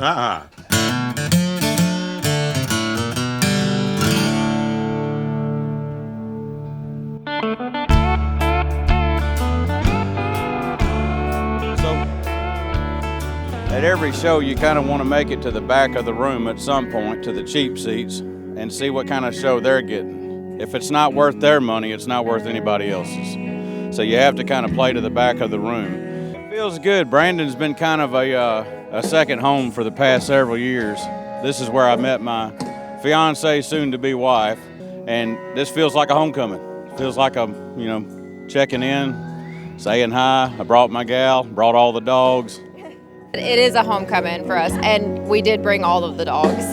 Uh-uh. At every show, you kind of want to make it to the back of the room at some point, to the cheap seats, and see what kind of show they're getting. If it's not worth their money, it's not worth anybody else's. So you have to kind of play to the back of the room. It feels good. Brandon's been kind of a second home for the past several years. This is where I met my fiance, soon-to-be wife, and this feels like a homecoming. It feels like I'm, checking in, saying hi. I brought my gal, brought all the dogs. It is a homecoming for us, and we did bring all of the dogs,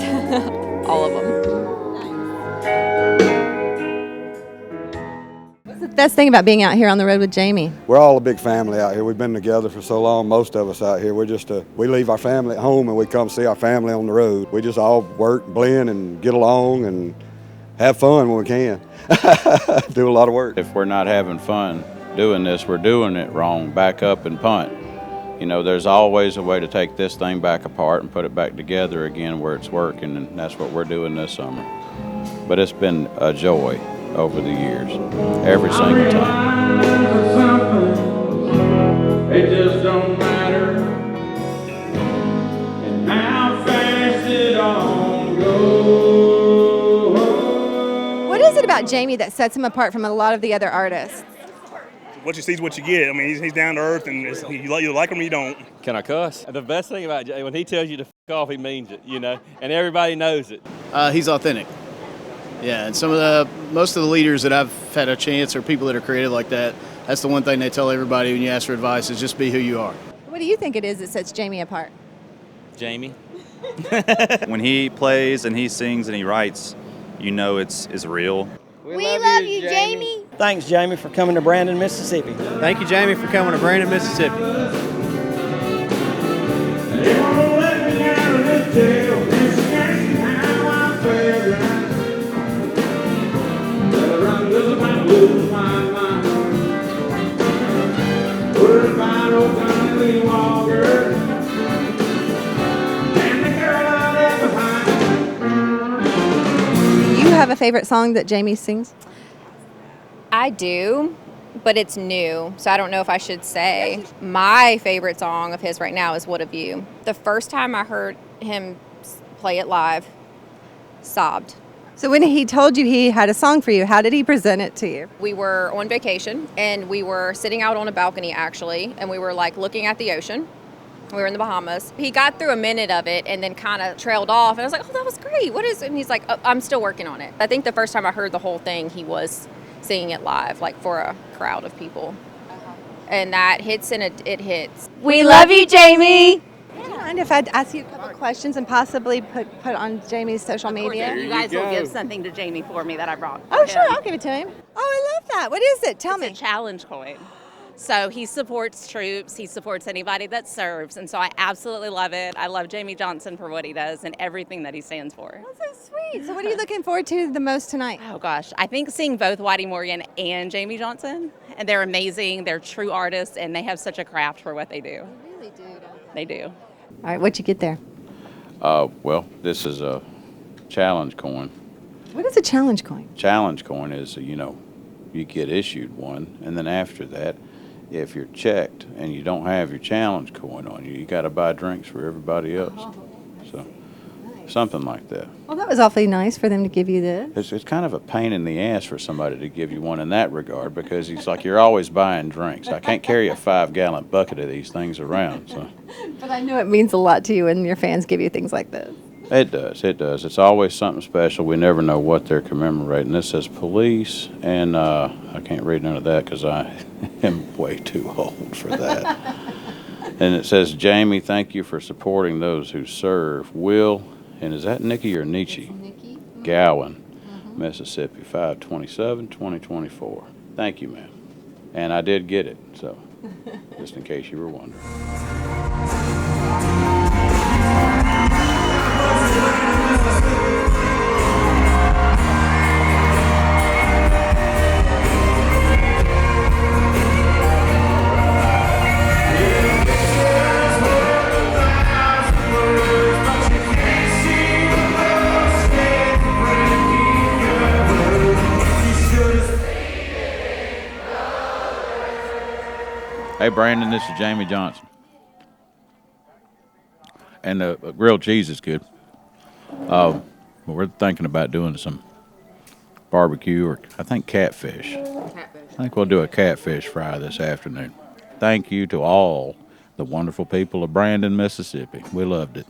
all of them. What's the best thing about being out here on the road with Jamey? We're all a big family out here. We've been together for so long, most of us out here. We leave our family at home and we come see our family on the road. We just all work, blend, and get along and have fun when we can. Do a lot of work. If we're not having fun doing this, we're doing it wrong. Back up and punt. There's always a way to take this thing back apart and put it back together again where it's working, and that's what we're doing this summer. But it's been a joy over the years, every single time. It just don't matter, and how fast it all goes. What is it about Jamey that sets him apart from a lot of the other artists? What you see is what you get. I mean, he's down to earth, and you like him or you don't. Can I cuss? The best thing about Jay, when he tells you to f*** off, he means it, and everybody knows it. He's authentic. Yeah, and most of the leaders that I've had a chance, or people that are creative like that, that's the one thing they tell everybody when you ask for advice is just be who you are. What do you think it is that sets Jamey apart? Jamey. When he plays and he sings and he writes, it's real. We love you, Jamey. Thanks, Jamey, for coming to Brandon, Mississippi. Thank you, Jamey, for coming to Brandon, Mississippi. They won't let me out of this jail. This ain't how I feel right. Better run, lose my mind. Worried about old Johnny Lee Walker and the girl I left behind. Do you have a favorite song that Jamey sings? I do, but it's new, so I don't know if I should say. My favorite song of his right now is What a View. The first time I heard him play it live, sobbed. So when he told you he had a song for you, how did he present it to you? We were on vacation, and we were sitting out on a balcony, actually, and we were, looking at the ocean. We were in the Bahamas. He got through a minute of it and then kind of trailed off, and I was like, oh, that was great. What is it? And he's like, oh, I'm still working on it. I think the first time I heard the whole thing, he was singing it live, for a crowd of people. And that hits and it hits. We love you, Jamey. Do you mind if I'd ask you a couple questions and possibly put on Jamey's social media? You guys will give something to Jamey for me that I brought. Oh, sure, I'll give it to him. Oh, I love that. What is it? Tell me. It's a challenge coin. So he supports troops, he supports anybody that serves, and so I absolutely love it. I love Jamey Johnson for what he does and everything that he stands for. That's so sweet. So what are you looking forward to the most tonight? Oh gosh, I think seeing both Whitey Morgan and Jamey Johnson, and they're amazing, they're true artists, and they have such a craft for what they do. They really do, don't they? They do. All right, what'd you get there? Well, this is a challenge coin. What is a challenge coin? Challenge coin is, you get issued one, and then after that, if you're checked and you don't have your challenge coin on you, you got to buy drinks for everybody else. So, nice. Something like that. Well, that was awfully nice for them to give you this. It's kind of a pain in the ass for somebody to give you one in that regard, because it's like you're always buying drinks. I can't carry a 5-gallon bucket of these things around. So. But I know it means a lot to you when your fans give you things like this. It does. It's always something special. We never know what they're commemorating. This says police, and I can't read none of that because I am way too old for that. And it says, Jamey, thank you for supporting those who serve. Will, and is that Nikki or Nietzsche? Nikki. Gowan, Mississippi, 5/27/2024. Thank you, ma'am. And I did get it, so just in case you were wondering. Hey, Brandon, this is Jamey Johnson. And the grilled cheese is good. We're thinking about doing some barbecue or I think catfish. I think we'll do a catfish fry this afternoon. Thank you to all the wonderful people of Brandon, Mississippi. We loved it.